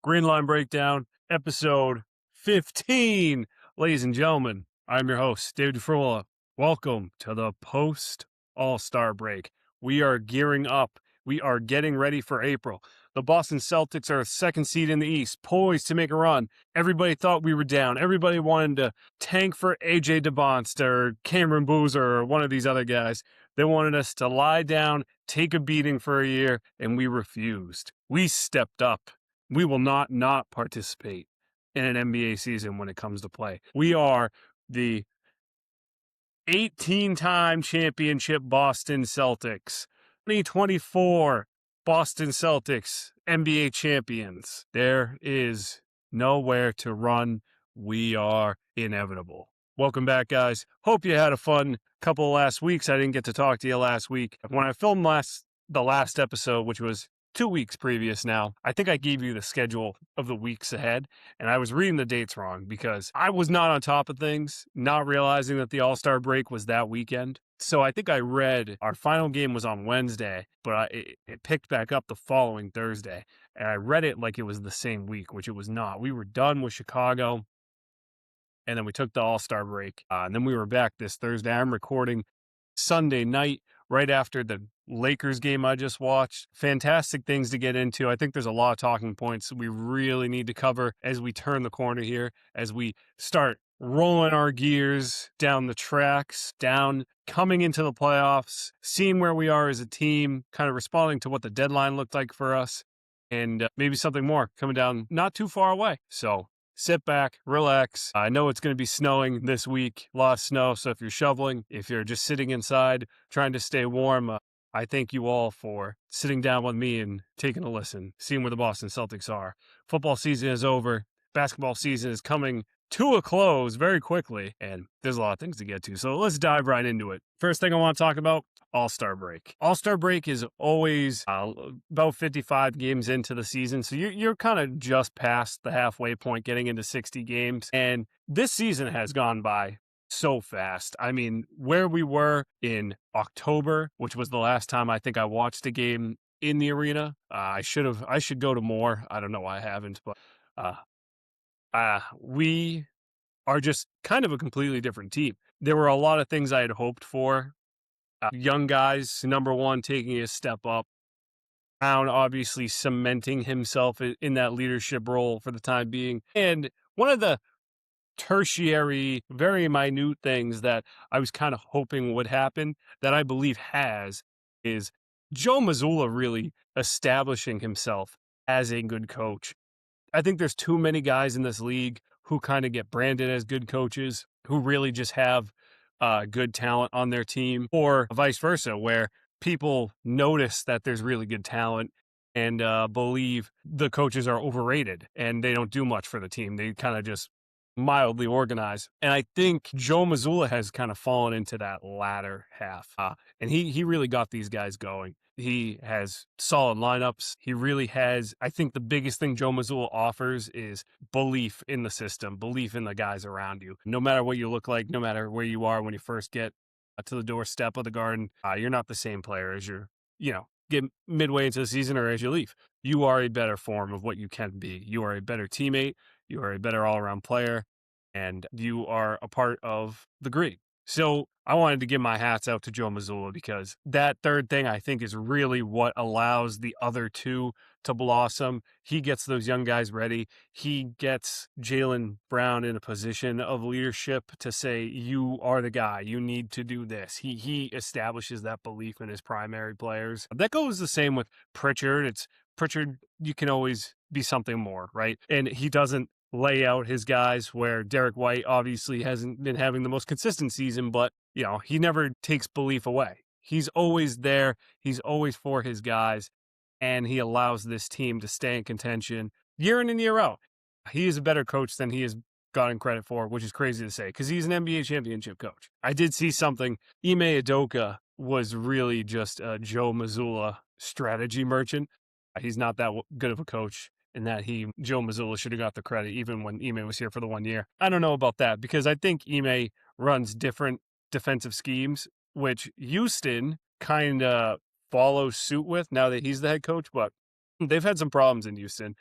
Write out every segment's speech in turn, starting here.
Green Line Breakdown, episode 15. Ladies and gentlemen, I'm your host, David Frula. Welcome to the post All-Star break. We are gearing up. We are getting ready for April. The Boston Celtics are second seed in the East, poised to make a run. Everybody thought we were down. Everybody wanted to tank for AJ DeBonst or Cameron Boozer or one of these other guys. They wanted us to lie down, take a beating for a year, and we refused. We stepped up. We will not participate in an NBA season when it comes to play. We are the 18-time championship Boston Celtics. 2024 Boston Celtics NBA champions. There is nowhere to run. We are inevitable. Welcome back, guys. Hope you had a fun couple of last weeks. I didn't get to talk to you last week. When I filmed the last episode, which was 2 weeks previous now, I think I gave you the schedule of the weeks ahead, and I was reading the dates wrong because I was not on top of things, not realizing that the All-Star break was that weekend. So I think I read our final game was on Wednesday, but it picked back up the following Thursday, and I read it like it was the same week, which it was not. We were done with Chicago, and then we took the All-Star break, and then we were back this Thursday. I'm recording Sunday night, right after the Lakers game I just watched. Fantastic things to get into. I think there's a lot of talking points we really need to cover as we turn the corner here, as we start rolling our gears down the tracks, coming into the playoffs, seeing where we are as a team, kind of responding to what the deadline looked like for us, and maybe something more coming down not too far away. So sit back, relax. I know it's going to be snowing this week, a lot of snow. So if you're shoveling, if you're just sitting inside trying to stay warm, I thank you all for sitting down with me and taking a listen, seeing where the Boston Celtics are. Football season is over. Basketball season is coming to a close very quickly, and there's a lot of things to get to. So let's dive right into it. First thing I want to talk about, All-Star break. All-Star break is always about 55 games into the season, so you're kind of just past the halfway point, getting into 60 games, and this season has gone by so fast. I mean, where we were in October, which was the last time I think I watched a game in the arena, I should go to more. I don't know why I haven't, but we are just kind of a completely different team. There were a lot of things I had hoped for. Young guys, number one, taking a step up. Brown obviously cementing himself in that leadership role for the time being. And one of the tertiary, very minute things that I was kind of hoping would happen that I believe is Joe Mazzulla really establishing himself as a good coach. I think there's too many guys in this league who kind of get branded as good coaches who really just have good talent on their team, or vice versa, where people notice that there's really good talent and believe the coaches are overrated and they don't do much for the team. They kind of just mildly organize. And I think Joe Mazzulla has kind of fallen into that latter half. And he really got these guys going. He has solid lineups. He really has. I think the biggest thing Joe Mazzulla offers is belief in the system, belief in the guys around you. No matter what you look like, no matter where you are when you first get to the doorstep of the Garden, you're not the same player as get midway into the season or as you leave. You are a better form of what you can be. You are a better teammate. You are a better all-around player, and you are a part of the green. So I wanted to give my hats out to Joe Mazzulla because that third thing I think is really what allows the other two to blossom. He gets those young guys ready. He gets Jaylen Brown in a position of leadership to say, you are the guy. You need to do this. He establishes that belief in his primary players. That goes the same with Pritchard. Pritchard, you can always be something more, right? And he doesn't lay out his guys, where Derek White obviously hasn't been having the most consistent season, but he never takes belief away. He's always there. He's always for his guys, and he allows this team to stay in contention year in and year out. He is a better coach than he has gotten credit for, which is crazy to say because he's an NBA championship coach. I did see something. Ime Udoka was really just a Joe Mazzulla strategy merchant. He's not that good of a coach, and that Joe Mazzulla should have got the credit even when Ime was here for the 1 year. I don't know about that because I think Ime runs different defensive schemes, which Houston kind of follows suit with now that he's the head coach, but they've had some problems in Houston.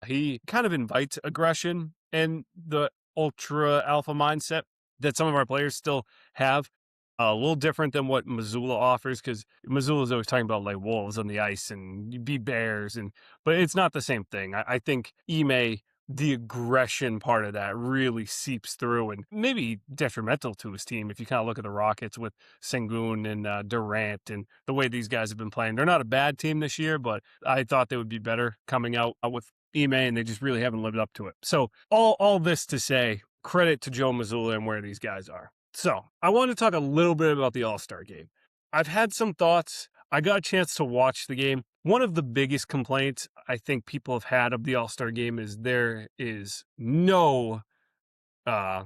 He kind of invites aggression and the ultra alpha mindset that some of our players still have. A little different than what Missoula offers because Missoula is always talking about like wolves on the ice and be bears, but it's not the same thing. I think Ime, the aggression part of that really seeps through and maybe detrimental to his team. If you kind of look at the Rockets with Sengun and Durant and the way these guys have been playing, they're not a bad team this year, but I thought they would be better coming out with Ime, and they just really haven't lived up to it. So all this to say, credit to Joe Mazzulla and where these guys are. So I want to talk a little bit about the All-Star game. I've had some thoughts. I got a chance to watch the game. One of the biggest complaints I think people have had of the All-Star game is there is no uh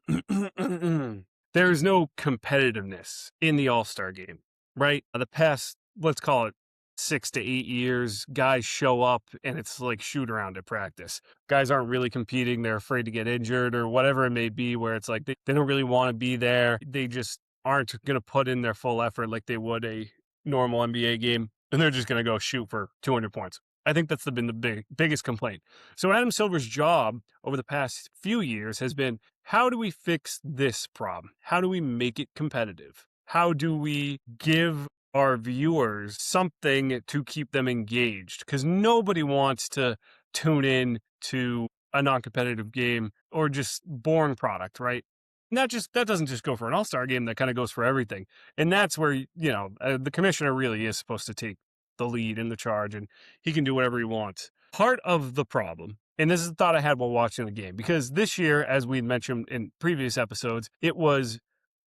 there is no competitiveness in the All-Star game, right? The past, let's call it 6 to 8 years, guys show up and it's like shoot around at practice. Guys aren't really competing. They're afraid to get injured or whatever it may be, where it's like they don't really want to be there. They just aren't going to put in their full effort like they would a normal NBA game. And they're just going to go shoot for 200 points. I think that's been the biggest complaint. So Adam Silver's job over the past few years has been, how do we fix this problem? How do we make it competitive? How do we give our viewers something to keep them engaged? Because nobody wants to tune in to a non-competitive game or just boring product, right? That doesn't just go for an all-star game. That kind of goes for everything. And that's where, the commissioner really is supposed to take the lead and the charge, and he can do whatever he wants. Part of the problem, and this is a thought I had while watching the game, because this year, as we mentioned in previous episodes, it was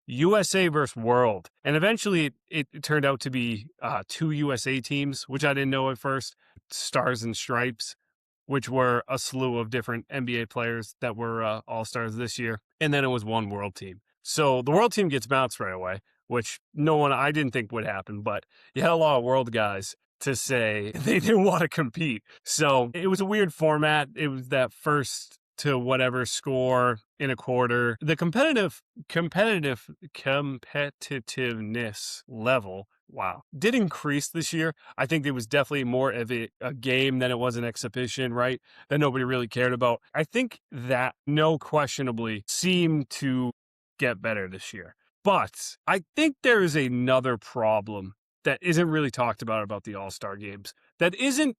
USA versus World. And eventually it turned out to be 2 USA teams, which I didn't know at first. Stars and Stripes, which were a slew of different NBA players that were all-stars this year. And then it was one World team. So the World team gets bounced right away, which I didn't think would happen, but you had a lot of World guys to say they didn't want to compete. So it was a weird format. It was that first to whatever score in a quarter. The competitiveness level, wow, did increase this year. I think it was definitely more of a game than it was an exhibition, right? That nobody really cared about. I think that no questionably seemed to get better this year. But I think there is another problem that isn't really talked about the All-Star games. That isn't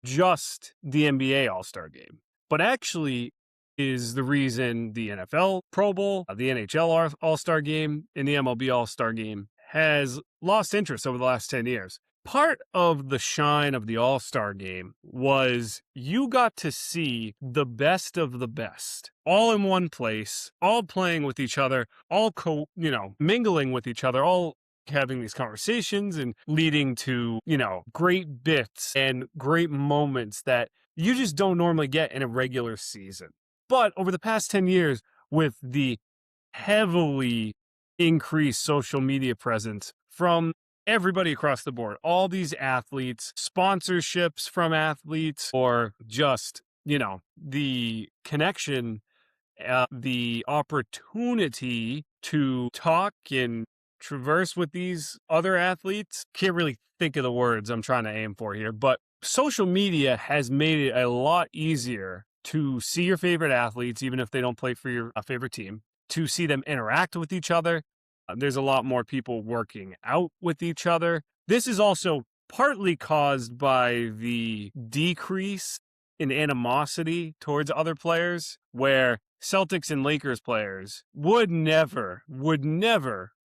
just the NBA All-Star game, but actually is the reason the NFL Pro Bowl, the NHL All-Star game, and the MLB All-Star game has lost interest over the last 10 years. Part of the shine of the All-Star game was you got to see the best of the best all in one place, all playing with each other, all mingling with each other, all having these conversations and leading to, great bits and great moments that you just don't normally get in a regular season. But over the past 10 years, with the heavily increased social media presence from everybody across the board, all these athletes, sponsorships from athletes, or just, the connection, the opportunity to talk and traverse with these other athletes. Can't really think of the words I'm trying to aim for here, but social media has made it a lot easier to see your favorite athletes, even if they don't play for your favorite team, to see them interact with each other. There's a lot more people working out with each other. This is also partly caused by the decrease in animosity towards other players, where Celtics and Lakers players would never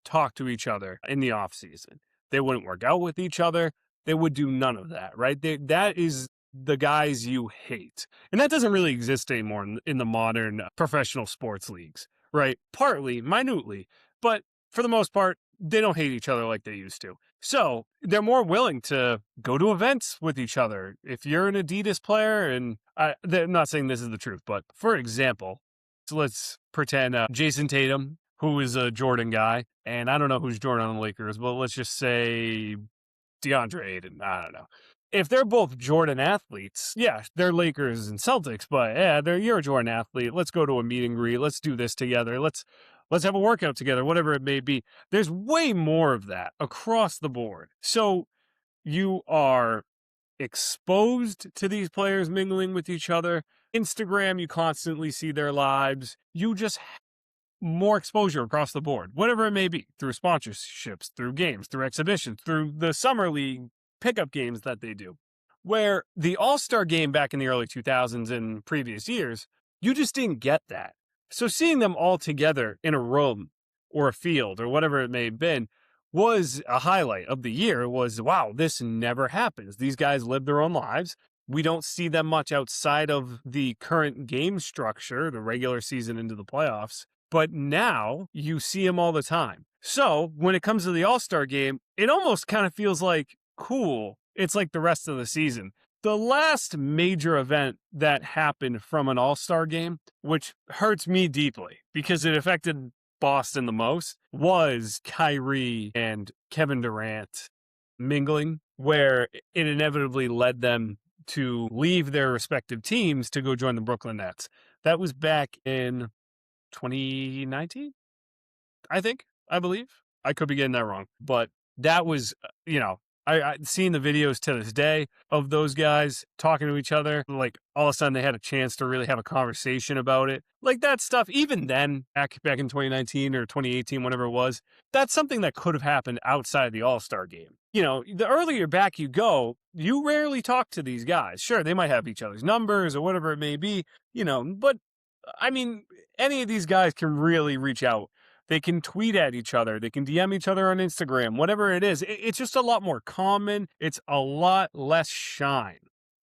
talk to each other in the offseason. They wouldn't work out with each other. They would do none of that, right? That is the guys you hate. And that doesn't really exist anymore in the modern professional sports leagues, right? Partly, minutely, but for the most part, they don't hate each other like they used to. So they're more willing to go to events with each other. If you're an Adidas player, and they're not saying this is the truth, but for example, so let's pretend Jason Tatum, who is a Jordan guy, and I don't know who's Jordan on the Lakers, but let's just say DeAndre Ayton. I don't know. If they're both Jordan athletes, yeah, they're Lakers and Celtics, but yeah, you're a Jordan athlete. Let's go to a meet and greet. Let's do this together. Let's have a workout together, whatever it may be. There's way more of that across the board. So you are exposed to these players mingling with each other. Instagram, you constantly see their lives. You just have more exposure across the board, whatever it may be, through sponsorships, through games, through exhibitions, through the summer league pickup games that they do. Where the All-Star game back in the early 2000s and previous years, you just didn't get that. So seeing them all together in a room or a field or whatever it may have been was a highlight of the year. It was, wow, this never happens. These guys live their own lives. We don't see them much outside of the current game structure, the regular season into the playoffs. But now you see them all the time. So when it comes to the All-Star game, it almost kind of feels like, cool, it's like the rest of the season. The last major event that happened from an All-Star game, which hurts me deeply because it affected Boston the most, was Kyrie and Kevin Durant mingling, where it inevitably led them to leave their respective teams to go join the Brooklyn Nets. That was back in 2019, I believe. I could be getting that wrong, but that was, I seen the videos to this day of those guys talking to each other. Like all of a sudden they had a chance to really have a conversation about it. Like that stuff, even then, back in 2019 or 2018, whatever it was, that's something that could have happened outside the All-Star game. The earlier back you go, you rarely talk to these guys. Sure, they might have each other's numbers or whatever it may be, but I mean, any of these guys can really reach out. They can tweet at each other. They can DM each other on Instagram, whatever it is. It's just a lot more common. It's a lot less shine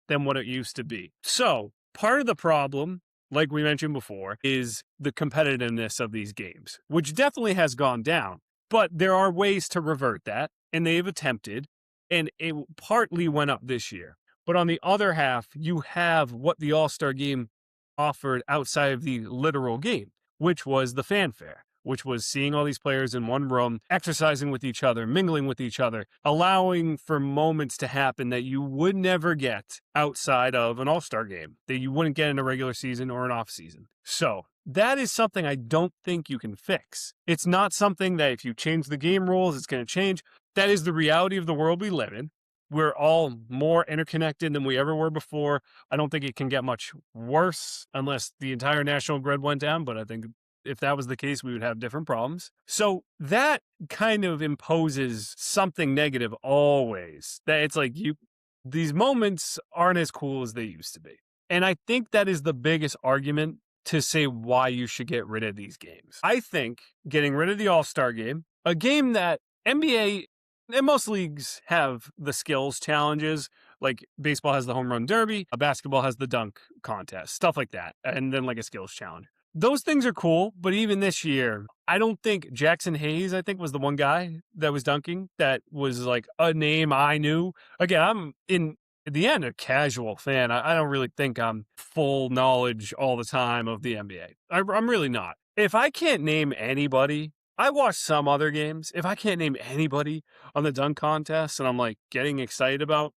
than what it used to be. So part of the problem, like we mentioned before, is the competitiveness of these games, which definitely has gone down. But there are ways to revert that, and they've attempted, and it partly went up this year. But on the other half, you have what the All-Star game offered outside of the literal game, which was the fanfare, which was seeing all these players in one room, exercising with each other, mingling with each other, allowing for moments to happen that you would never get outside of an All-Star game, that you wouldn't get in a regular season or an off season. So that is something I don't think you can fix. It's not something that if you change the game rules, it's going to change. That is the reality of the world we live in. We're all more interconnected than we ever were before. I don't think it can get much worse unless the entire national grid went down, but I think if that was the case, we would have different problems. So that kind of imposes something negative always. That it's like these moments aren't as cool as they used to be. And I think that is the biggest argument to say why you should get rid of these games. I think getting rid of the All-Star game, a game that NBA and most leagues have the skills challenges, like baseball has the home run derby, basketball has the dunk contest, stuff like that, and then like a skills challenge. Those things are cool, but even this year, I don't think Jackson Hayes, I think, was the one guy that was dunking that was like a name I knew. Again, I'm in the end a casual fan. I don't really think I'm full knowledge all the time of the NBA. I'm really not. If I can't name anybody, I watch some other games. If I can't name anybody on the dunk contest and I'm like getting excited about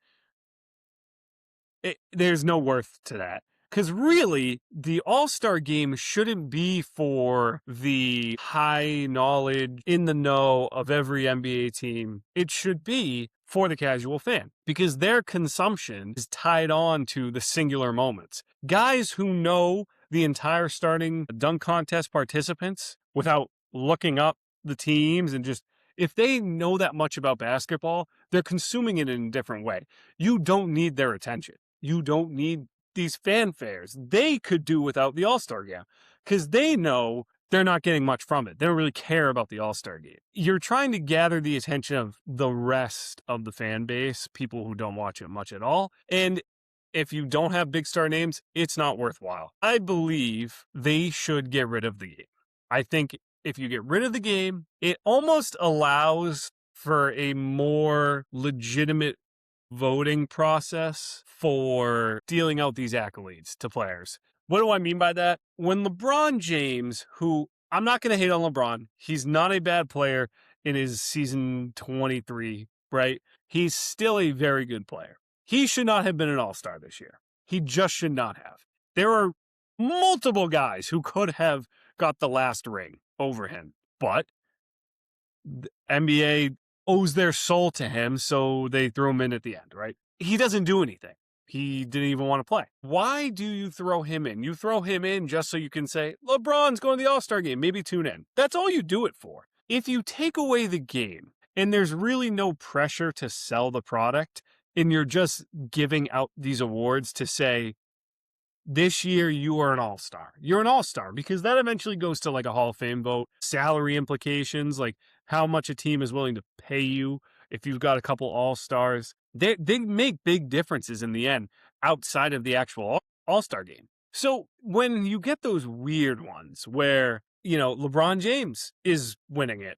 it, there's no worth to that. Because really, the All-Star game shouldn't be for the high knowledge, in the know of every NBA team. It should be for the casual fan because their consumption is tied on to the singular moments. Guys who know the entire starting dunk contest participants without looking up the teams and just, if they know that much about basketball, they're consuming it in a different way. You don't need their attention. You don't need these fanfares. They could do without the All-Star game because they know they're not getting much from it. They don't really care about the All-Star game. You're trying to gather the attention of the rest of the fan base, people who don't watch it much at all. And if you don't have big star names, it's not worthwhile. I believe they should get rid of the game. I think if you get rid of the game, it almost allows for a more legitimate voting process for dealing out these accolades to players. What do I mean by that? When LeBron James, who I'm not going to hate on LeBron, he's not a bad player in his season 23, right? He's still a very good player. He should not have been an all-star this year. He just should not have. There are multiple guys who could have got the last ring over him, but the NBA owes their soul to him, so they threw him in at the end, right? he doesn't do anything. He didn't even want to play. Why do you throw him in? You throw him in just so you can say, LeBron's going to the All-Star game, maybe tune in. That's all you do it for. If you take away the game and there's really no pressure to sell the product and you're just giving out these awards to say, this year you are an all-star. You're an all-star because that eventually goes to like a Hall of Fame vote, salary implications, like how much a team is willing to pay you if you've got a couple all-stars. They make big differences in the end outside of the actual all-star game. So when you get those weird ones where, LeBron James is winning it,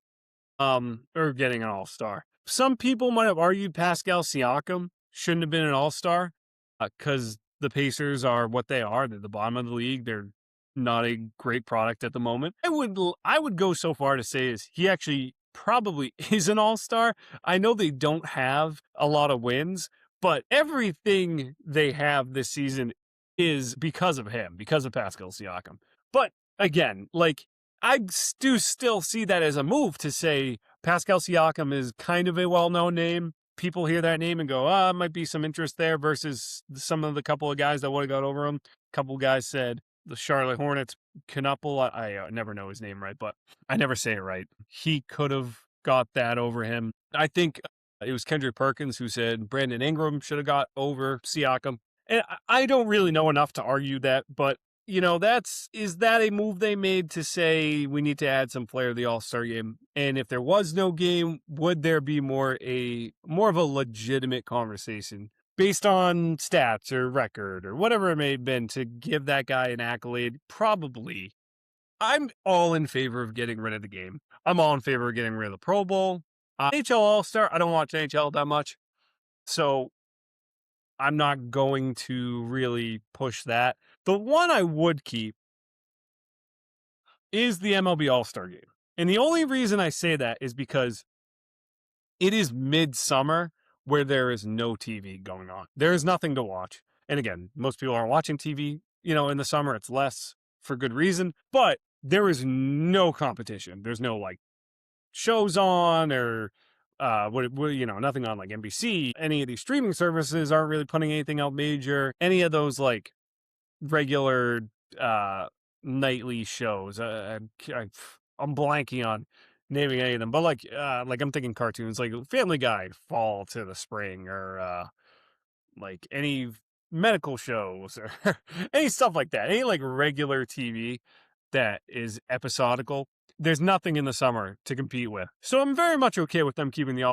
or getting an all-star. Some people might have argued Pascal Siakam shouldn't have been an all-star because the Pacers are what they are. They're the bottom of the league. They're not a great product at the moment. I would go so far to say is he actually probably is an all-star. I know they don't have a lot of wins, but everything they have this season is because of him, because of Pascal Siakam. But again, like, I do still see that as a move to say Pascal Siakam is kind of a well-known name. People hear that name and go, might be some interest there versus some of the couple of guys that would have got over him. A couple of guys said the Charlotte Hornets, Knuppel, I never know his name right, but I never say it right. He could have got that over him. I think it was Kendrick Perkins who said Brandon Ingram should have got over Siakam. And I don't really know enough to argue that, but is that a move they made to say we need to add some flair to the All-Star game? And if there was no game, would there be more of a legitimate conversation based on stats or record or whatever it may have been to give that guy an accolade? Probably. I'm all in favor of getting rid of the game. I'm all in favor of getting rid of the Pro Bowl. NHL All-Star, I don't watch NHL that much, so I'm not going to really push that. The one I would keep is the MLB All-Star game. And the only reason I say that is because it is midsummer where there is no TV going on. There is nothing to watch. And again, most people aren't watching TV, in the summer. It's less for good reason. But there is no competition. There's no, like, shows on or nothing on like NBC. Any of these streaming services aren't really putting anything out major. Any of those like regular nightly shows. I'm blanking on naming any of them, but like I'm thinking cartoons like Family Guy, fall to the spring, or like any medical shows or any stuff like that. Any like regular TV that is episodical. There's nothing in the summer to compete with. So I'm very much okay with them keeping the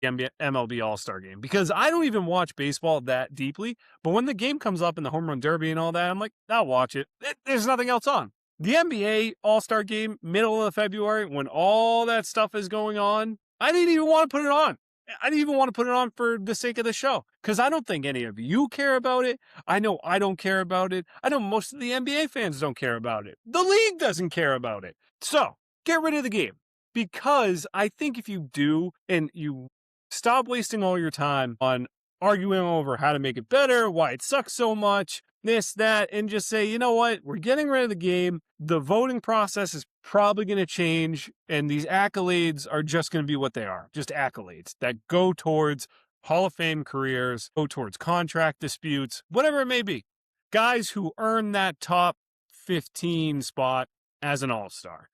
MLB All-Star game because I don't even watch baseball that deeply. But when the game comes up in the home run derby and all that, I'm like, I'll watch it. There's nothing else on. The NBA All-Star game, middle of February, when all that stuff is going on, I didn't even want to put it on. I didn't even want to put it on for the sake of the show because I don't think any of you care about it. I know I don't care about it. I know most of the NBA fans don't care about it. The league doesn't care about it. So get rid of the game because I think if you do and you stop wasting all your time on arguing over how to make it better, why it sucks so much, this, that, and just say, you know what, we're getting rid of the game. The voting process is probably going to change, and these accolades are just going to be what they are, just accolades that go towards Hall of Fame careers, go towards contract disputes, whatever it may be. Guys who earn that top 15 spot as an all-star,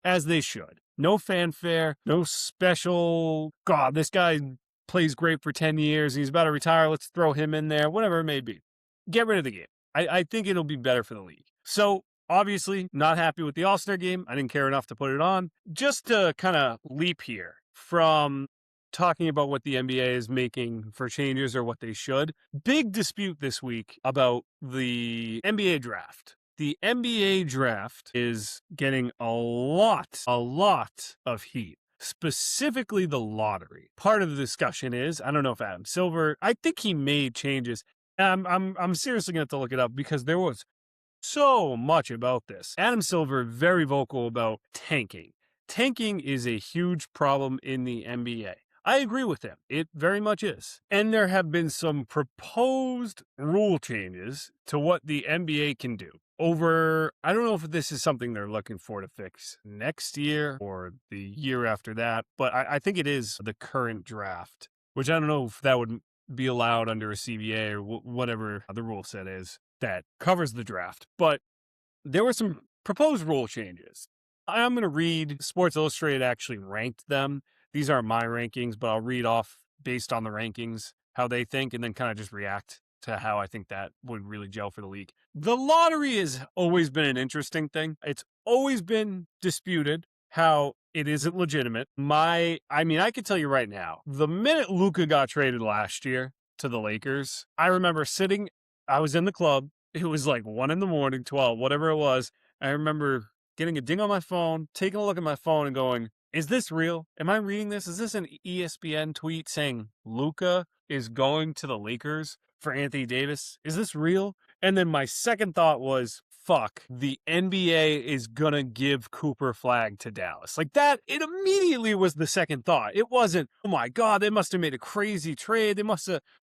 as they should. No fanfare, no special, God, this guy plays great for 10 years, he's about to retire, let's throw him in there, whatever it may be. Get rid of the game. I think it'll be better for the league. So, obviously, not happy with the All-Star game. I didn't care enough to put it on. Just to kind of leap here from talking about what the NBA is making for changes or what they should. Big dispute this week about the NBA draft. The NBA draft is getting a lot of heat. Specifically the lottery. Part of the discussion is, I don't know if Adam Silver, I think he made changes. I'm seriously going to have to look it up because there was so much about this. Adam Silver, very vocal about tanking. Tanking is a huge problem in the NBA. I agree with him. It very much is. And there have been some proposed rule changes to what the NBA can do. I don't know if this is something they're looking for to fix next year or the year after that, but I think it is the current draft, which I don't know if that would be allowed under a CBA or whatever the rule set is that covers the draft. But there were some proposed rule changes. I'm going to read Sports Illustrated actually ranked them. These aren't my rankings, but I'll read off based on the rankings how they think and then kind of just react to how I think that would really gel for the league. The lottery has always been an interesting thing. It's always been disputed how it isn't legitimate. I could tell you right now, the minute Luka got traded last year to the Lakers, I remember I was in the club. It was like 1 a.m, 12, whatever it was. I remember getting a ding on my phone, taking a look at my phone and going, is this real? Am I reading this? Is this an ESPN tweet saying Luka is going to the Lakers for Anthony Davis? Is this real? And then my second thought was, fuck, the NBA is gonna give Cooper Flag to Dallas. Like that, it immediately was the second thought. It wasn't, oh my God, they must have made a crazy trade.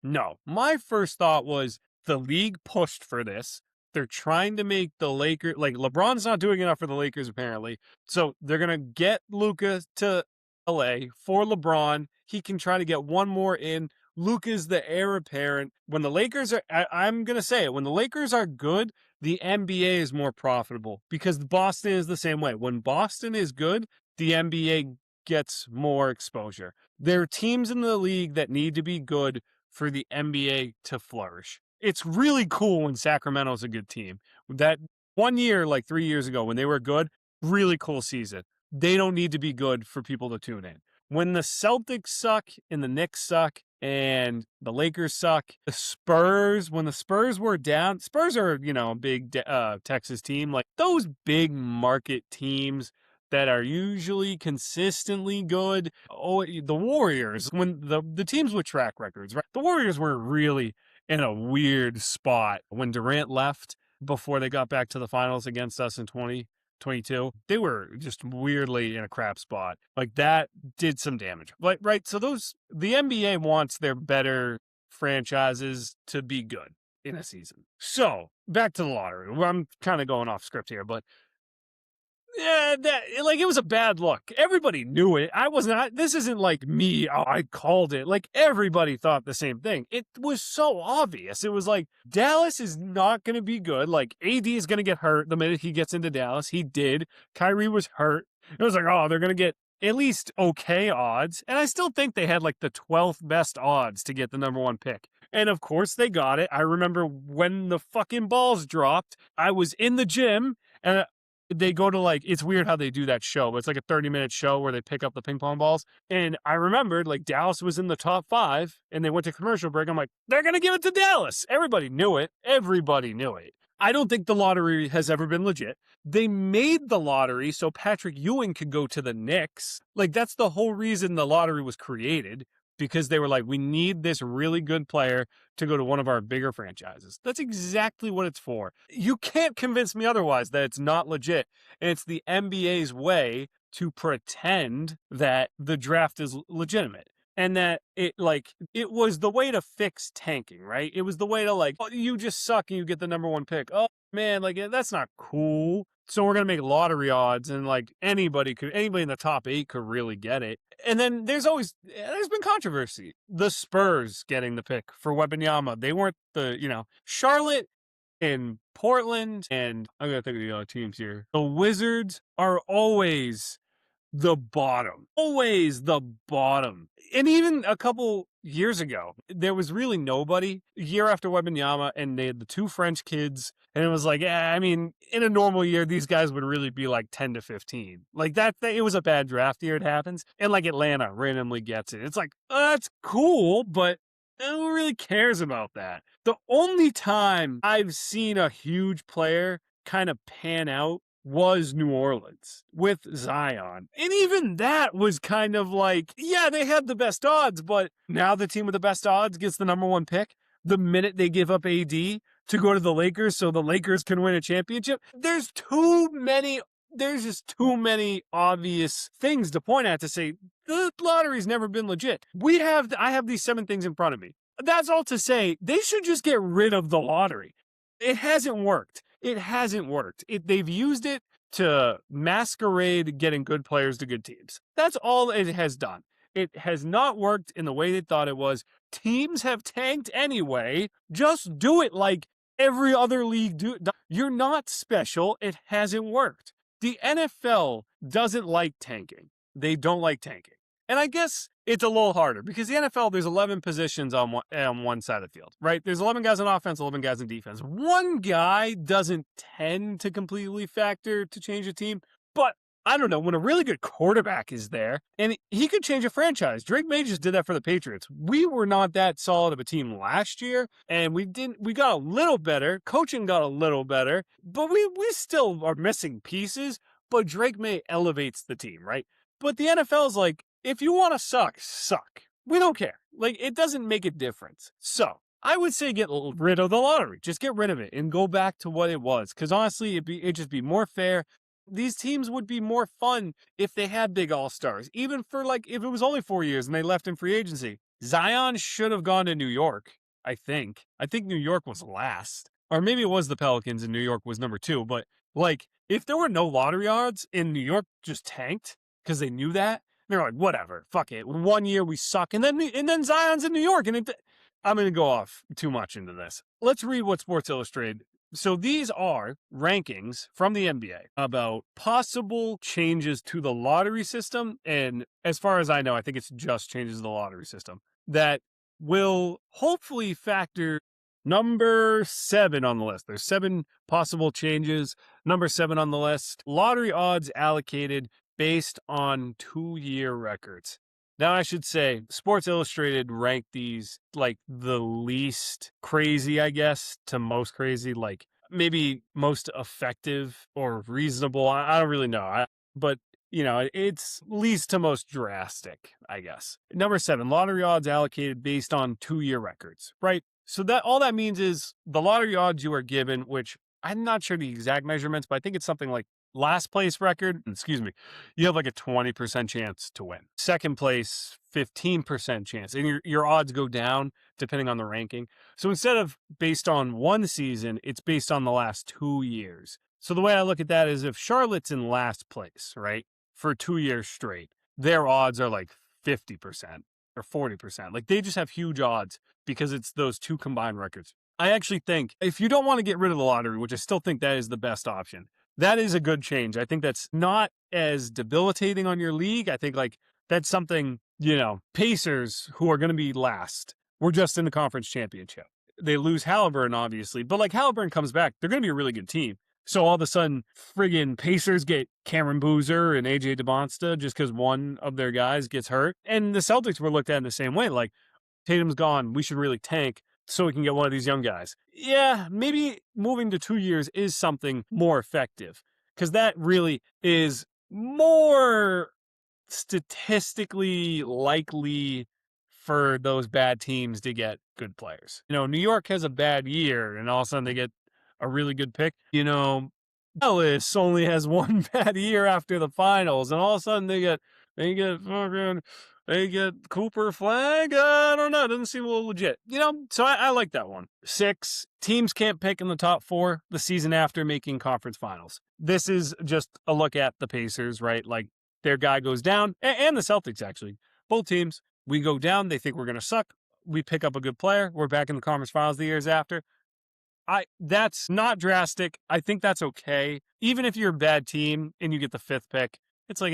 No. My first thought was the league pushed for this. They're trying to make the Lakers, like LeBron's not doing enough for the Lakers apparently. So they're gonna get Luka to LA for LeBron. He can try to get one more in. Luka's the heir apparent. When the Lakers are, I'm going to say it, when the Lakers are good, the NBA is more profitable because Boston is the same way. When Boston is good, the NBA gets more exposure. There are teams in the league that need to be good for the NBA to flourish. It's really cool when Sacramento's a good team. That 1 year, like 3 years ago, when they were good, really cool season. They don't need to be good for people to tune in. When the Celtics suck and the Knicks suck and the Lakers suck, when the Spurs were down, Spurs are, a big Texas team, like those big market teams that are usually consistently good. Oh, the Warriors, when the teams with track records, right? The Warriors were really in a weird spot when Durant left before they got back to the finals against us in 2022. They were just weirdly in a crap spot. Like that did some damage. Like, right. So the NBA wants their better franchises to be good in a season. So back to the lottery. Well, I'm kind of going off script here, but yeah, it was a bad look. Everybody knew it. This isn't like me. Oh, I called it. Like everybody thought the same thing. It was so obvious. It was like Dallas is not going to be good. Like AD is going to get hurt the minute he gets into Dallas. He did. Kyrie was hurt. It was like, oh, they're going to get at least okay odds. And I still think they had like the 12th best odds to get the number 1 pick. And of course they got it. I remember when the fucking balls dropped, I was in the gym and they go to like, it's weird how they do that show, but it's like a 30-minute show where they pick up the ping pong balls. And I remembered like Dallas was in the top 5 and they went to commercial break. I'm like, they're going to give it to Dallas. Everybody knew it. I don't think the lottery has ever been legit. They made the lottery so Patrick Ewing could go to the Knicks. Like that's the whole reason the lottery was created, because they were like, we need this really good player to go to one of our bigger franchises. That's exactly what it's for. You can't convince me otherwise that it's not legit. And it's the NBA's way to pretend that the draft is legitimate. And that it was the way to fix tanking, right? It was the way to like, oh, you just suck and you get the number 1 pick. Oh man, like that's not cool. So we're going to make lottery odds and like anybody in the top 8 could really get it. And then there's been controversy. The Spurs getting the pick for Wembanyama. They weren't Charlotte and Portland, and I'm going to think of the other teams here. The Wizards are always the bottom. Always the bottom. And even a couple years ago, there was really nobody. Year after Wembanyama, and they had the 2 French kids, and it was like, in a normal year, these guys would really be like 10 to 15. Like that it was a bad draft year, it happens. And like Atlanta randomly gets it. It's like, that's cool, but who really cares about that? The only time I've seen a huge player kind of pan out was New Orleans with Zion. And even that was kind of like, yeah, they had the best odds, but now the team with the best odds gets the number 1 pick the minute they give up AD to go to the Lakers so the Lakers can win a championship. There's just too many obvious things to point at to say the lottery's never been legit. I have these 7 things in front of me. That's all to say they should just get rid of the lottery. It hasn't worked. They've used it to masquerade getting good players to good teams. That's all it has done. It has not worked in the way they thought it was. Teams have tanked anyway. Just do it like every other league do. You're not special. It hasn't worked. The NFL doesn't like tanking. They don't like tanking. And I guess it's a little harder because the NFL, there's 11 positions on one side of the field, right? There's 11 guys on offense, 11 guys on defense. One guy doesn't tend to completely factor to change a team, but I don't know, when a really good quarterback is there, and he could change a franchise. Drake May just did that for the Patriots. We were not that solid of a team last year, and we got a little better. Coaching got a little better, but we still are missing pieces, but Drake May elevates the team, right? But the NFL's like, if you want to suck, suck. We don't care. Like, it doesn't make a difference. So, I would say get rid of the lottery. Just get rid of it and go back to what it was. Because honestly, it'd just be more fair. These teams would be more fun if they had big all-stars. Even for, like, if it was only 4 years and they left in free agency. Zion should have gone to New York, I think. I think New York was last. Or maybe it was the Pelicans and New York was number 2. But, like, if there were no lottery odds and New York just tanked because they knew that, they're like, whatever, fuck it. 1 year we suck, and then Zion's in New York, and I'm going to go off too much into this. Let's read what Sports Illustrated. So these are rankings from the NBA about possible changes to the lottery system, and as far as I know, I think it's just changes to the lottery system that will hopefully factor number 7 on the list. There's 7 possible changes. Number 7 on the list, lottery odds allocated based on 2-year records. Now, I should say, Sports Illustrated ranked these like the least crazy, I guess, to most crazy, like maybe most effective or reasonable. I don't really know. But, you know, it's least to most drastic, I guess. Number 7, lottery odds allocated based on 2-year records, right? So that all that means is the lottery odds you are given, which I'm not sure the exact measurements, but I think it's something like last place record, you have like a 20% chance to win. Second place, 15% chance. And your odds go down depending on the ranking. So instead of based on one season, it's based on the last 2 years. So the way I look at that is if Charlotte's in last place, right, for 2 years straight, their odds are like 50% or 40%. Like they just have huge odds because it's those 2 combined records. I actually think if you don't want to get rid of the lottery, which I still think that is the best option, that is a good change. I think that's not as debilitating on your league. I think like that's something, you know, Pacers, who are going to be last, we're just in the conference championship. They lose Halliburton, obviously, but like Halliburton comes back, they're going to be a really good team. So all of a sudden, friggin' Pacers get Cameron Boozer and AJ DeBonsta just because one of their guys gets hurt. And the Celtics were looked at in the same way. Like, Tatum's gone, we should really tank so we can get one of these young guys. Yeah, maybe moving to 2 years is something more effective because that really is more statistically likely for those bad teams to get good players. You know, New York has a bad year and all of a sudden they get a really good pick. You know, Dallas only has one bad year after the finals and all of a sudden they get Cooper Flag. I don't know. It doesn't seem a little legit. You know, so I like that one. 6, teams can't pick in the top 4 the season after making conference finals. This is just a look at the Pacers, right? Like their guy goes down, and the Celtics, actually. Both teams, we go down. They think we're going to suck. We pick up a good player. We're back in the conference finals the years after. That's not drastic. I think that's okay. Even if you're a bad team and you get the 5th pick, it's like,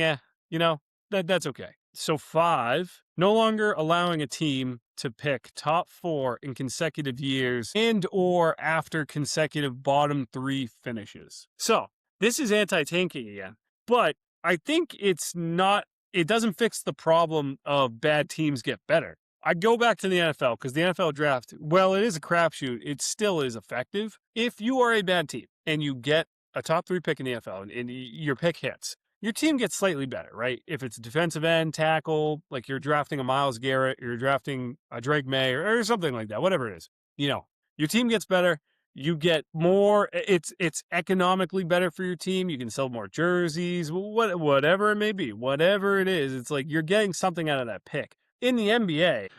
you know, that's okay. So 5, no longer allowing a team to pick top 4 in consecutive years and or after consecutive bottom 3 finishes. So this is anti-tanking again, but I think it doesn't fix the problem of bad teams get better. I go back to the NFL because the NFL draft, well, it is a crapshoot. It still is effective. If you are a bad team and you get a top 3 pick in the NFL and your pick hits, your team gets slightly better, right? If it's defensive end, tackle, like you're drafting a Myles Garrett, you're drafting a Drake May or something like that, whatever it is, you know, your team gets better. You get more, it's economically better for your team. You can sell more jerseys, whatever it may be, whatever it is. It's like you're getting something out of that pick. In the NBA,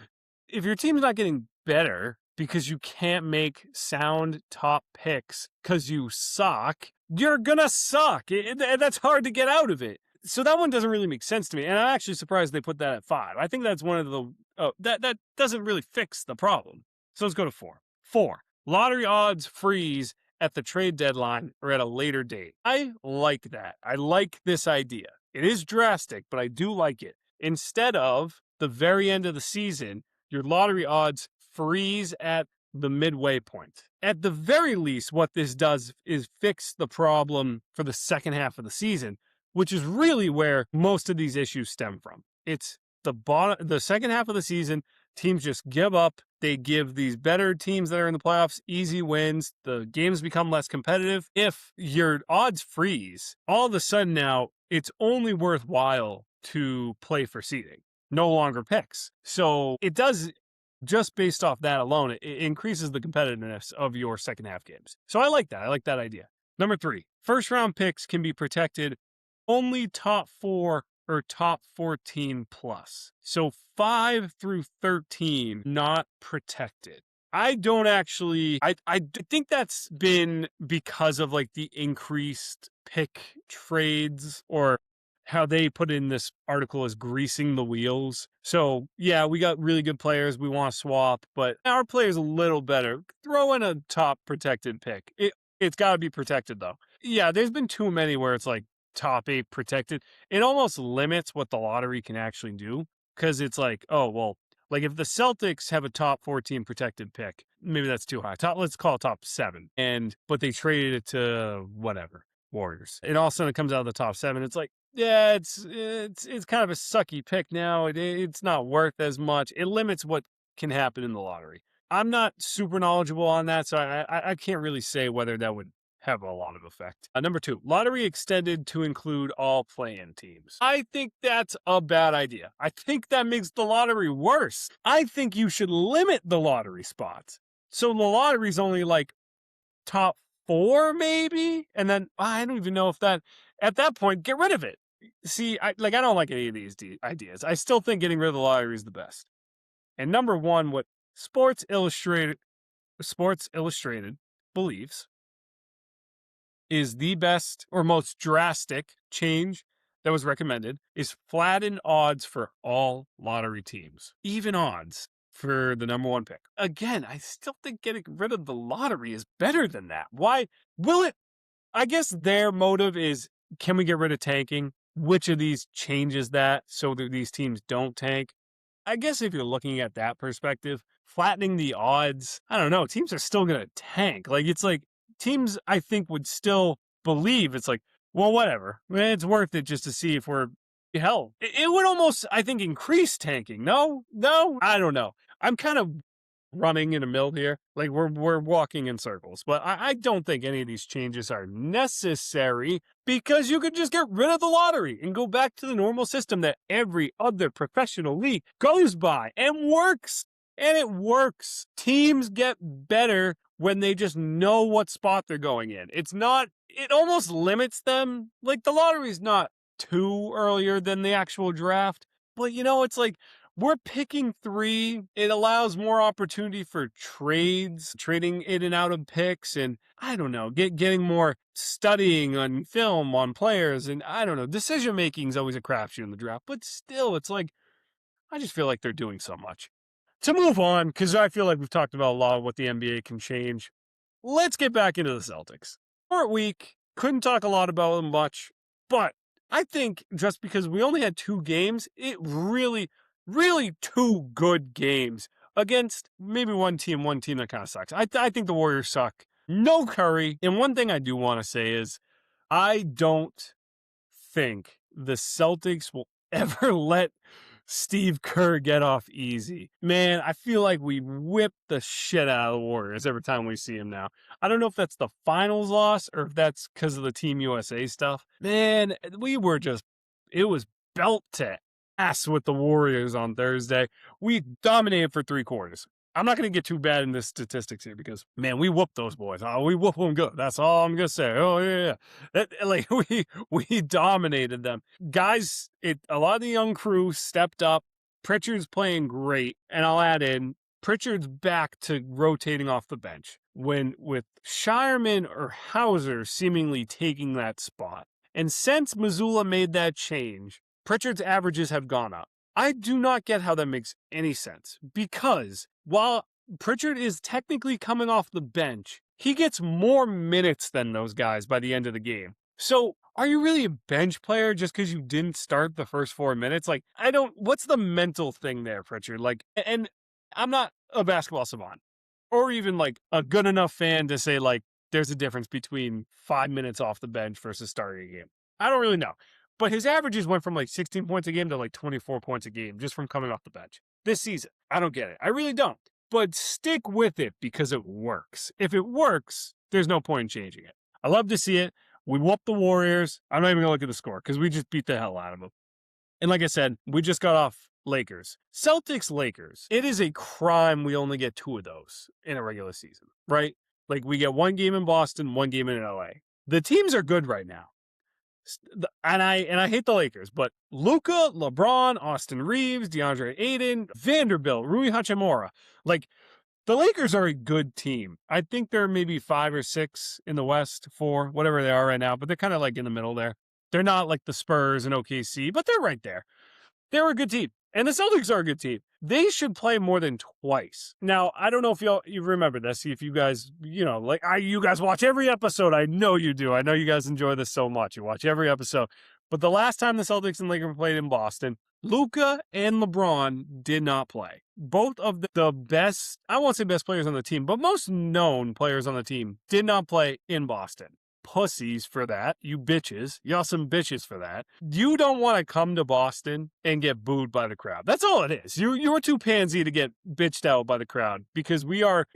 if your team's not getting better because you can't make sound top picks because you suck, you're gonna suck. That's hard to get out of it. So that one doesn't really make sense to me, and I'm actually surprised they put that at 5. I think that's one of the that doesn't really fix the problem. So let's go to 4. 4. Lottery odds freeze at the trade deadline or at a later date. I like that. I like this idea. It is drastic, but I do like it. Instead of the very end of the season, your lottery odds freeze at the midway point. At the very least, what this does is fix the problem for the second half of the season, which is really where most of these issues stem from. It's the second half of the season, teams just give up. They give these better teams that are in the playoffs easy wins. The games become less competitive. If your odds freeze, all of a sudden now it's only worthwhile to play for seeding, no longer picks. So it does, just based off that alone, it increases the competitiveness of your second half games. So I like that. I like that idea. Number 3, first round picks can be protected only top 4 or top 14 plus. So 5 through 13 not protected. I don't actually, I think that's been because of like the increased pick trades, or how they put in this article as greasing the wheels. So yeah, we got really good players we want to swap, but our player's a little better. Throw in a top protected pick. It's got to be protected though. Yeah, there's been too many where it's like top 8 protected. It almost limits what the lottery can actually do, because it's like, oh, well, like if the Celtics have a top 14 protected pick, maybe that's too high. Let's call it top 7. But they traded it to whatever, Warriors. And all of a sudden it comes out of the top 7. It's like, yeah, it's kind of a sucky pick now. It's not worth as much. It limits what can happen in the lottery. I'm not super knowledgeable on that, so I can't really say whether that would have a lot of effect. Number 2, lottery extended to include all play-in teams. I think that's a bad idea. I think that makes the lottery worse. I think you should limit the lottery spots. So the lottery's only like top 4 maybe, and then I don't even know if that, at that point, get rid of it. See, I don't like any of these ideas. I still think getting rid of the lottery is the best. And number 1, what Sports Illustrated believes is the best or most drastic change that was recommended is flatten odds for all lottery teams. Even odds for the number 1 pick. Again, I still think getting rid of the lottery is better than that. Why will it? I guess their motive is, can we get rid of tanking? Which of these changes that so that these teams don't tank? I guess if you're looking at that perspective, flattening the odds, I don't know, teams are still going to tank. Like, it's like teams, I think, would still believe it's like, well, whatever. It's worth it just to see if we're hell. It would almost, I think, increase tanking. No, I don't know. I'm kind of running in a mill here. Like we're walking in circles, but I don't think any of these changes are necessary, because you could just get rid of the lottery and go back to the normal system that every other professional league goes by and works. And it works. Teams get better when they just know what spot they're going in. It almost limits them. Like the lottery's not too earlier than the actual draft, but it's like, we're picking 3. It allows more opportunity for trades, trading in and out of picks, and I don't know, getting more studying on film on players, and I don't know, decision making is always a crapshoot in the draft, but still, it's like, I just feel like they're doing so much. To move on, because I feel like we've talked about a lot of what the NBA can change, let's get back into the Celtics. Short week, couldn't talk a lot about them much, but I think just because we only had 2 games, it really 2 good games against maybe one team that kind of sucks. I think the Warriors suck. No Curry. And one thing I do want to say is, I don't think the Celtics will ever let Steve Kerr get off easy. Man, I feel like we whip the shit out of the Warriors every time we see him now. I don't know if that's the finals loss or if that's because of the Team USA stuff. Man, it was belt to ass with the Warriors on Thursday. We dominated for 3 quarters. I'm not going to get too bad in the statistics here because, man, we whooped those boys. Oh, we whooped them good. That's all I'm going to say. Oh, yeah. We dominated them. Guys, a lot of the young crew stepped up. Pritchard's playing great. And I'll add in, Pritchard's back to rotating off the bench with Shireman or Hauser seemingly taking that spot. And since Missoula made that change, Pritchard's averages have gone up. I do not get how that makes any sense because while Pritchard is technically coming off the bench, he gets more minutes than those guys by the end of the game. So, are you really a bench player just because you didn't start the first 4 minutes? Like, what's the mental thing there, Pritchard? Like, and I'm not a basketball savant or even like a good enough fan to say, like, there's a difference between 5 minutes off the bench versus starting a game. I don't really know. But his averages went from like 16 points a game to like 24 points a game just from coming off the bench this season. I don't get it. I really don't. But stick with it because it works. If it works, there's no point in changing it. I love to see it. We whooped the Warriors. I'm not even going to look at the score because we just beat the hell out of them. And like I said, we just got off Lakers. Celtics, Lakers. It is a crime we only get 2 of those in a regular season, right? Like we get 1 game in Boston, 1 game in LA. The teams are good right now. And I hate the Lakers, but Luka, LeBron, Austin Reeves, DeAndre Ayton, Vanderbilt, Rui Hachimura. Like, the Lakers are a good team. I think they're maybe 5 or 6 in the West, 4, whatever they are right now, but they're kind of like in the middle there. They're not like the Spurs and OKC, but they're right there. They're a good team. And the Celtics are a good team. They should play more than twice. Now, I don't know if you remember this. If you guys, you guys watch every episode. I know you do. I know you guys enjoy this so much. You watch every episode. But the last time the Celtics and Lakers played in Boston, Luka and LeBron did not play. Both of the best, I won't say best players on the team, but most known players on the team did not play in Boston. Pussies for that. You bitches. Y'all some bitches for that. You don't want to come to Boston and get booed by the crowd. That's all it is. You're too pansy to get bitched out by the crowd because we are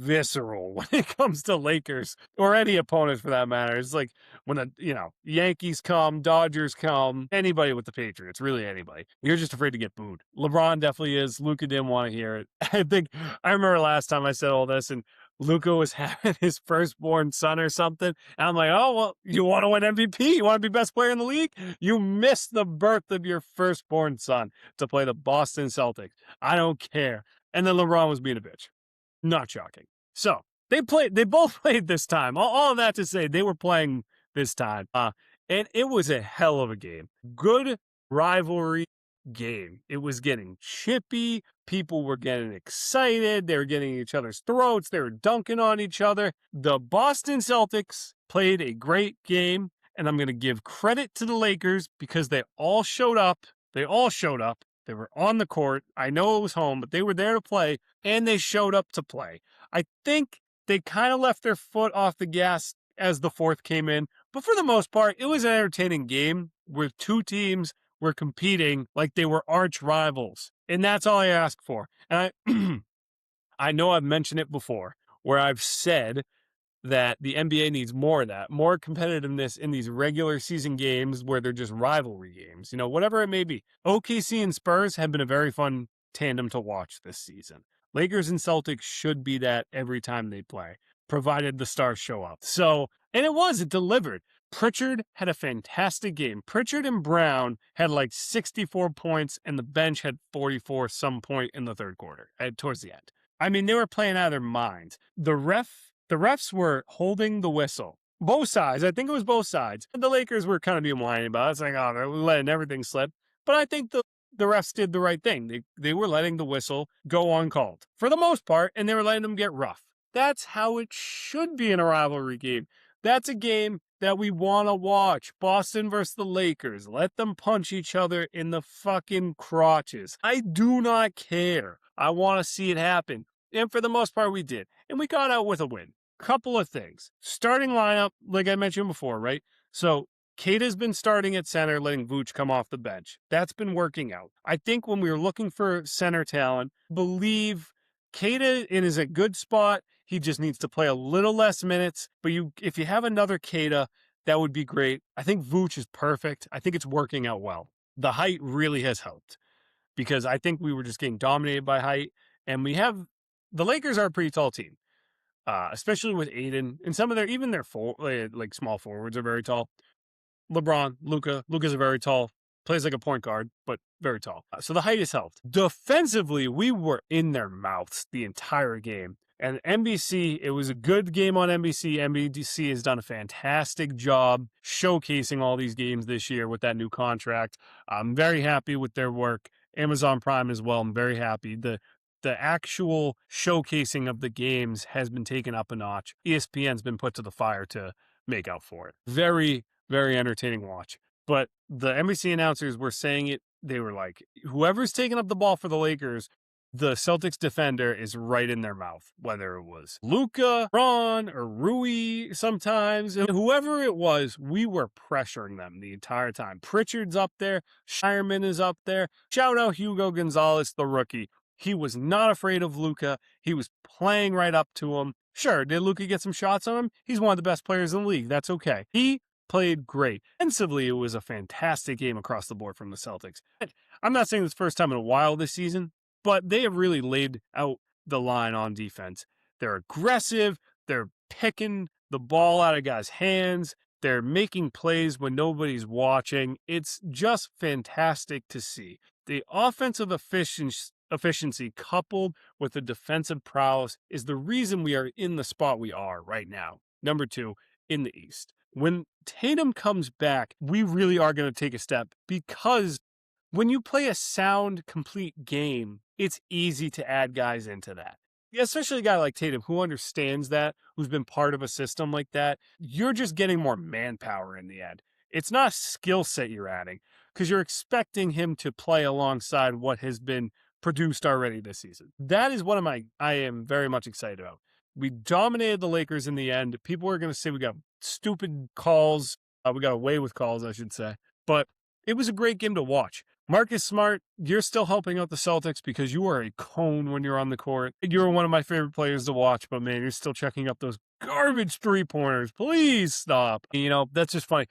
visceral when it comes to Lakers or any opponent for that matter. It's like when the Yankees come, Dodgers come, anybody with the Patriots, really anybody. You're just afraid to get booed. LeBron definitely is. Luka didn't want to hear it. I remember last time I said all this and Luka was having his firstborn son or something. And I'm like, oh, well, you want to win MVP? You want to be best player in the league? You missed the birth of your firstborn son to play the Boston Celtics. I don't care. And then LeBron was being a bitch. Not shocking. So they both played this time. All of that to say they were playing this time. And it was a hell of a game. Good rivalry game. It was getting chippy. People were getting excited. They were getting each other's throats. They were dunking on each other. The Boston Celtics played a great game. And I'm going to give credit to the Lakers because they all showed up. They were on the court. I know it was home, but they were there to play, and they showed up to play. I think they kind of left their foot off the gas as the fourth came in, but for the most part, it was an entertaining game where 2 teams were competing like they were arch rivals, and that's all I ask for. And I know I've mentioned it before, where I've said that the NBA needs more of that, more competitiveness in these regular season games where they're just rivalry games, whatever it may be. OKC and Spurs have been a very fun tandem to watch this season. Lakers and Celtics should be that every time they play, provided the stars show up. And it delivered. Pritchard had a fantastic game. Pritchard and Brown had like 64 points and the bench had 44 some point in the third quarter, towards the end. I mean, they were playing out of their minds. The refs were holding the whistle. Both sides. I think it was both sides. And the Lakers were kind of being whiny about it. It's like, oh, they're letting everything slip. But I think the refs did the right thing. They were letting the whistle go uncalled for the most part, and they were letting them get rough. That's how it should be in a rivalry game. That's a game that we want to watch. Boston versus the Lakers. Let them punch each other in the fucking crotches. I do not care. I want to see it happen. And for the most part, we did. And we got out with a win. Couple of things. Starting lineup, like I mentioned before, right? So Keita's been starting at center, letting Vooch come off the bench. That's been working out. I think when we were looking for center talent, believe Keita is a good spot. He just needs to play a little less minutes. But if you have another Keita, that would be great. I think Vooch is perfect. I think it's working out well. The height really has helped because I think we were just getting dominated by height. And the Lakers are a pretty tall team. Especially with Aiden and some of their small forwards are very tall. LeBron, Luka's a very tall Plays like a point guard, but very tall. So the height has helped. Defensively, we were in their mouths the entire game. And NBC, it was a good game on NBC. NBC has done a fantastic job showcasing all these games this year with that new contract. I'm very happy with their work. Amazon Prime as well. I'm very happy. The actual showcasing of the games has been taken up a notch. ESPN's been put to the fire to make out for it. Very, very entertaining watch. But the NBC announcers were saying it. They were like, whoever's taking up the ball for the Lakers, the Celtics defender is right in their mouth, whether it was Luka, Ron, or Rui sometimes. Whoever it was, we were pressuring them the entire time. Pritchard's up there. Shireman is up there. Shout out Hugo Gonzalez, the rookie. He was not afraid of Luka. He was playing right up to him. Sure, did Luka get some shots on him? He's one of the best players in the league. That's okay. He played great. Defensively, it was a fantastic game across the board from the Celtics. I'm not saying this first time in a while this season, but they have really laid out the line on defense. They're aggressive. They're picking the ball out of guys' hands. They're making plays when nobody's watching. It's just fantastic to see. The offensive efficiency coupled with the defensive prowess is the reason we are in the spot we are right now. Number 2 in the East. When Tatum comes back, we really are going to take a step because when you play a sound, complete game, it's easy to add guys into that. Yeah, especially a guy like Tatum who understands that, who's been part of a system like that. You're just getting more manpower in the end. It's not a skill set you're adding because you're expecting him to play alongside what has been produced already this season. That is what I am very much excited about. We dominated the Lakers in the end. People are going to say we got stupid calls. We got away with calls, I should say. But it was a great game to watch. Marcus Smart, you're still helping out the Celtics because you are a cone when you're on the court. You're one of my favorite players to watch, but man, you're still checking up those garbage three-pointers. Please stop. That's just funny.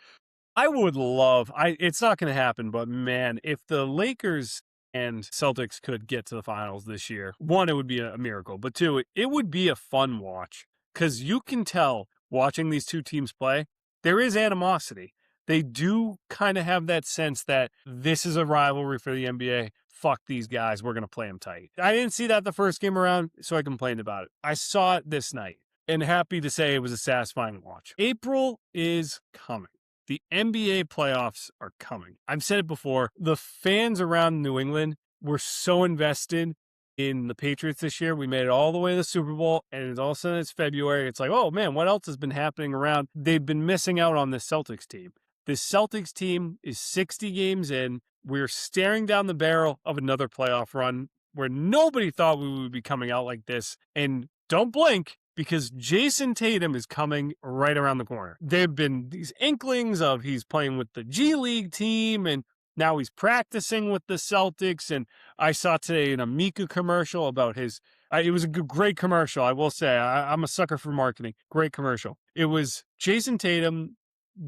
I would love, it's not going to happen, but man, if the Lakers and Celtics could get to the finals this year, 1, it would be a miracle, but 2, it would be a fun watch because you can tell watching these two teams play, there is animosity. They do kind of have that sense that this is a rivalry for the NBA. Fuck these guys. We're going to play them tight. I didn't see that the first game around, so I complained about it. I saw it this night and happy to say it was a satisfying watch. April is coming. The NBA playoffs are coming. I've said it before. The fans around New England were so invested in the Patriots this year. We made it all the way to the Super Bowl, and all of a sudden it's February. It's like, oh man, what else has been happening around? They've been missing out on this Celtics team. This Celtics team is 60 games in. We're staring down the barrel of another playoff run where nobody thought we would be coming out like this. And don't blink, because Jason Tatum is coming right around the corner. There have been these inklings of he's playing with the G League team, and now he's practicing with the Celtics. And I saw today an Amica commercial about his, it was a great commercial, I will say. I'm a sucker for marketing. Great commercial. It was Jason Tatum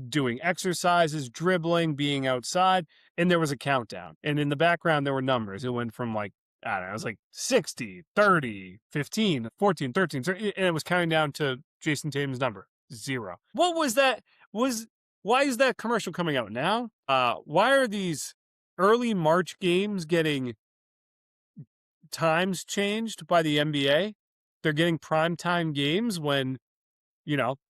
doing exercises, dribbling, being outside, and there was a countdown. And in the background, there were numbers. It went from like, I don't know, it was like 60, 30, 15, 14, 13, and it was counting down to Jason Tatum's number, 0. What was that? Why is that commercial coming out now? Why are these early March games getting times changed by the NBA? They're getting primetime games when,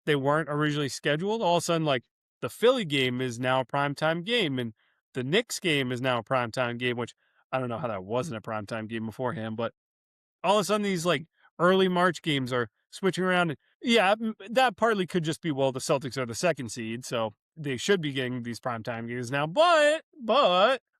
they weren't originally scheduled. All of a sudden, like, the Philly game is now a primetime game, and the Knicks game is now a primetime game, which I don't know how that wasn't a primetime game beforehand, but all of a sudden these like early March games are switching around. Yeah, that partly could just be, well, the Celtics are the 2nd seed, so they should be getting these primetime games now. But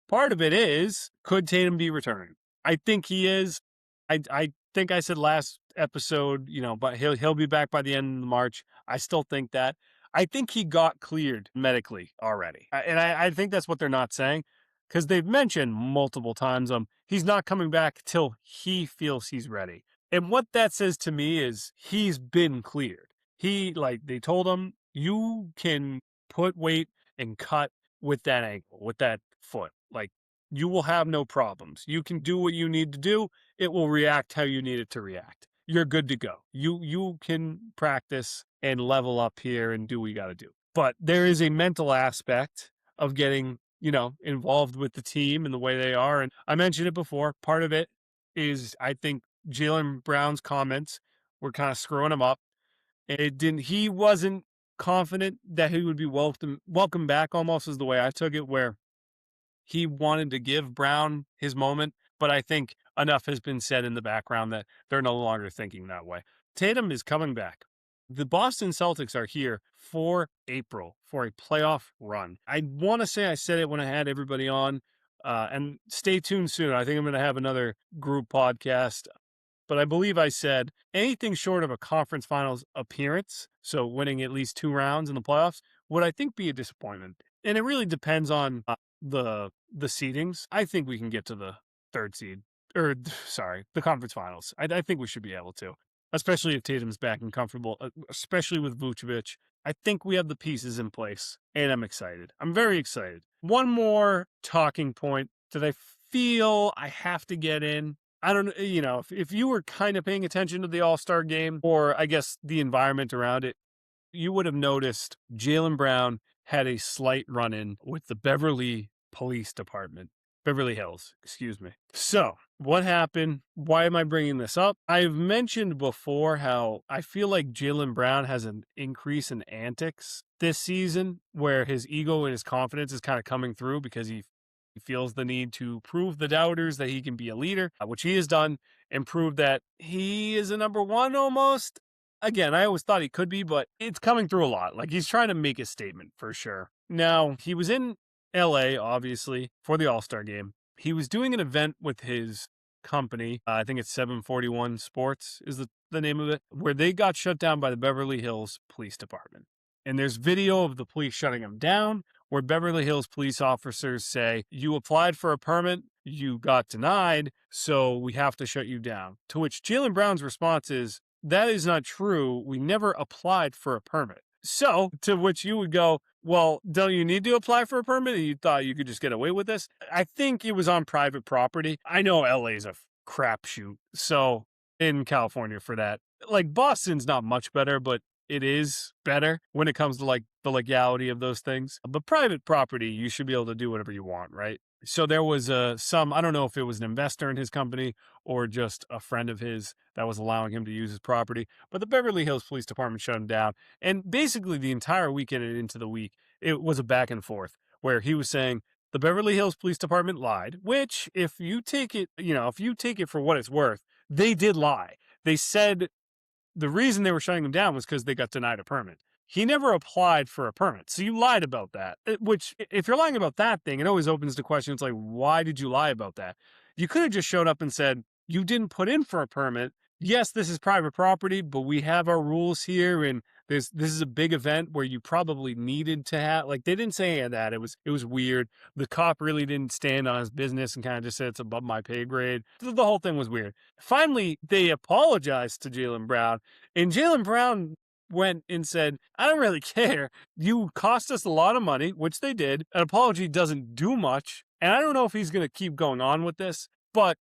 part of it is, could Tatum be returning? I think he is. I think I said last episode, but he'll be back by the end of March. I still think that. I think he got cleared medically already. And I think that's what they're not saying, because they've mentioned multiple times he's not coming back till he feels he's ready. And what that says to me is he's been cleared. They told him, you can put weight and cut with that ankle, with that foot. Like, you will have no problems. You can do what you need to do. It will react how you need it to react. You're good to go. You can practice and level up here and do what you got to do. But there is a mental aspect of getting involved with the team and the way they are. And I mentioned it before. Part of it is I think Jaylen Brown's comments were kind of screwing him up. He wasn't confident that he would be welcome back, almost is the way I took it, where he wanted to give Brown his moment, but I think enough has been said in the background that they're no longer thinking that way. Tatum is coming back. The Boston Celtics are here for April for a playoff run. I want to say I said it when I had everybody on, and stay tuned soon. I think I'm going to have another group podcast, but I believe I said anything short of a conference finals appearance, so winning at least 2 rounds in the playoffs, would I think be a disappointment. And it really depends on the seedings. I think we can get to the third seed, or sorry, the conference finals. I think we should be able to, especially if Tatum's back and comfortable, especially with Vucevic. I think we have the pieces in place, and I'm excited. I'm very excited. One more talking point that I feel I have to get in. I don't know, if you were kind of paying attention to the All-Star game, or I guess the environment around it, you would have noticed Jaylen Brown had a slight run-in with the Beverly Hills, excuse me. So, what happened? Why am I bringing this up? I've mentioned before how I feel like Jaylen Brown has an increase in antics this season, where his ego and his confidence is kind of coming through because he feels the need to prove the doubters that he can be a leader, which he has done, and prove that he is a number one almost. Again, I always thought he could be, but it's coming through a lot. Like, he's trying to make a statement for sure. Now, he was in LA, obviously, for the All-Star game. He was doing an event with his company. I think it's 741 Sports is the name of it, where they got shut down by the Beverly Hills Police Department. And there's video of the police shutting him down, where Beverly Hills police officers say, you applied for a permit, you got denied, so we have to shut you down. To which Jaylen Brown's response is, that is not true. We never applied for a permit. So, to which you would go, well, don't you need to apply for a permit? And you thought you could just get away with this? I think it was on private property. I know LA's a crapshoot, so in California for that. Like, Boston's not much better, but it is better when it comes to like the legality of those things. But private property, you should be able to do whatever you want, right? So there was I don't know if it was an investor in his company or just a friend of his that was allowing him to use his property. But the Beverly Hills Police Department shut him down. And basically the entire weekend and into the week, it was a back and forth where he was saying the Beverly Hills Police Department lied, which if you take it for what it's worth, they did lie. They said the reason they were shutting him down was because they got denied a permit. He never applied for a permit, so you lied about that. Which, if you're lying about that thing, it always opens to questions like, why did you lie about that? You could have just showed up and said, you didn't put in for a permit. Yes, this is private property, but we have our rules here, and this is a big event where you probably needed to have. Like, they didn't say any of that. It was weird. The cop really didn't stand on his business and kind of just said it's above my pay grade. The whole thing was weird. Finally, they apologized to Jaylen Brown, and Jaylen Brown went and said, I don't really care. You cost us a lot of money, which they did. An apology doesn't do much. And I don't know if he's going to keep going on with this, but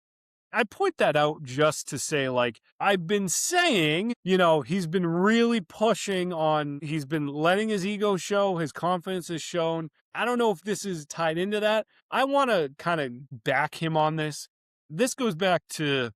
I point that out just to say, like, I've been saying, he's been really pushing on, he's been letting his ego show, his confidence is shown. I don't know if this is tied into that. I want to kind of back him on this. This goes back to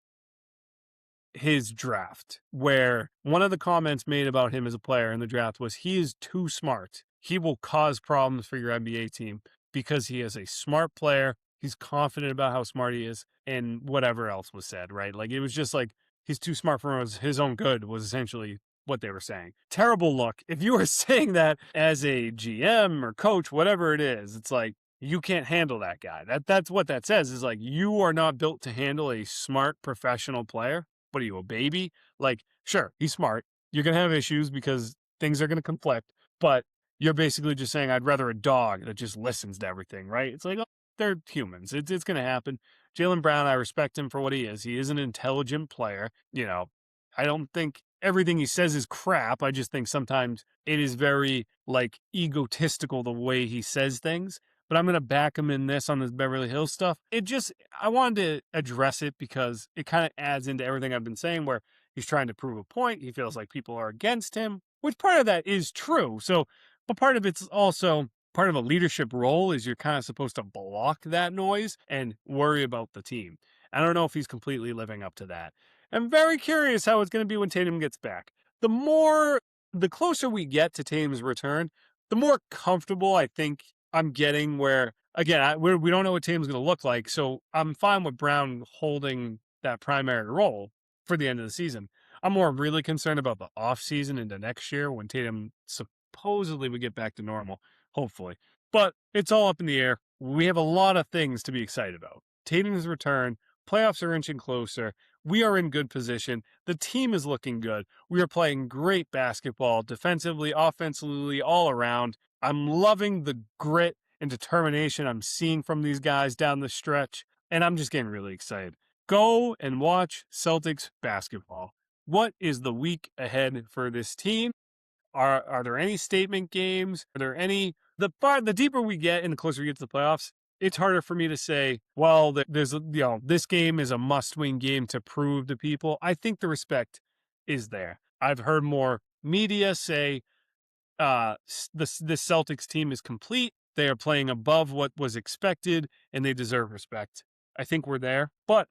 his draft, where one of the comments made about him as a player in the draft was he is too smart. He will cause problems for your NBA team because he is a smart player. He's confident about how smart he is and whatever else was said, right? Like, it was just like, he's too smart for his own good was essentially what they were saying. Terrible look. If you were saying that as a GM or coach, whatever it is, it's like, you can't handle that guy. That's what that says, is like, you are not built to handle a smart professional player. What are you, a baby? Like, sure, he's smart. You're going to have issues because things are going to conflict, but you're basically just saying, I'd rather a dog that just listens to everything, right? It's like, oh, they're humans. It's going to happen. Jaylen Brown, I respect him for what he is. He is an intelligent player. I don't think everything he says is crap. I just think sometimes it is very, like, egotistical the way he says things. But I'm going to back him in this on this Beverly Hills stuff. I wanted to address it because it kind of adds into everything I've been saying, where he's trying to prove a point. He feels like people are against him, which part of that is true. So, but part of it's also part of a leadership role is you're kind of supposed to block that noise and worry about the team. I don't know if he's completely living up to that. I'm very curious how it's going to be when Tatum gets back. The closer we get to Tatum's return, the more comfortable I think I'm getting. Where again, we don't know what Tatum's going to look like, so I'm fine with Brown holding that primary role for the end of the season. I'm more really concerned about the offseason into next year when Tatum supposedly would get back to normal, hopefully. But it's all up in the air. We have a lot of things to be excited about. Tatum's return, playoffs are inching closer. We are in good position. The team is looking good. We are playing great basketball, defensively, offensively, all around. I'm loving the grit and determination I'm seeing from these guys down the stretch, and I'm just getting really excited. Go and watch Celtics basketball. What is the week ahead for this team? Are there any statement games? Are there any the deeper we get and the closer we get to the playoffs, it's harder for me to say, well, there's this game is a must-win game to prove to people. I think the respect is there. I've heard more media say the Celtics team is complete. They are playing above what was expected and they deserve respect. I think we're there, but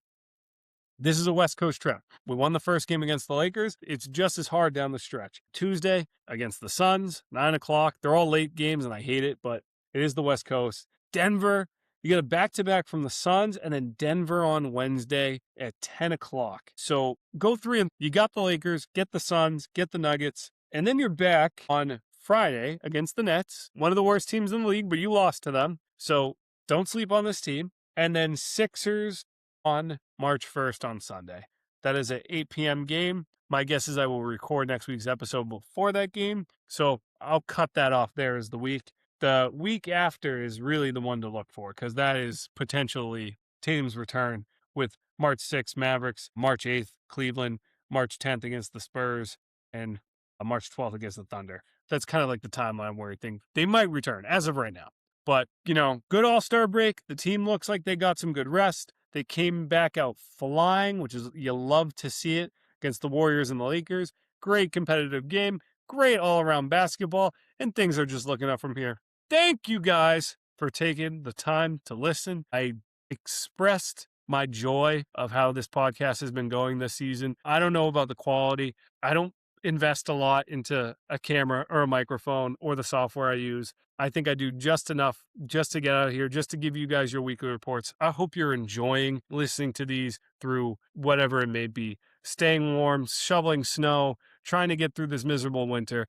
this is a West Coast trip. We won the first game against the Lakers. It's just as hard down the stretch. Tuesday against the Suns, 9 o'clock. They're all late games, and I hate it, but it is the West Coast. Denver, you get a back-to-back from the Suns, and then Denver on Wednesday at 10 o'clock. So go 3 and you got the Lakers, get the Suns, get the Nuggets, and then you're back on Friday against the Nets, one of the worst teams in the league, but you lost to them. So don't sleep on this team. And then Sixers on March 1st on Sunday. That is an 8 p.m. game. My guess is I will record next week's episode before that game. So I'll cut that off there as the week. The week after is really the one to look for because that is potentially Tatum's return with March 6th Mavericks, March 8th Cleveland, March 10th against the Spurs, and March 12th against the Thunder. That's kind of like the timeline where I think they might return as of right now. But, good All-Star break. The team looks like they got some good rest. They came back out flying, which is, you love to see it against the Warriors and the Lakers. Great competitive game, great all-around basketball, and things are just looking up from here. Thank you guys for taking the time to listen. I expressed my joy of how this podcast has been going this season. I don't know about the quality. I don't invest a lot into a camera or a microphone or the software I use. I think I do just enough just to get out of here, just to give you guys your weekly reports. I hope you're enjoying listening to these through whatever it may be. Staying warm, shoveling snow, trying to get through this miserable winter.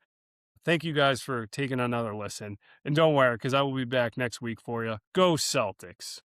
Thank you guys for taking another listen. And don't worry, because I will be back next week for you. Go Celtics.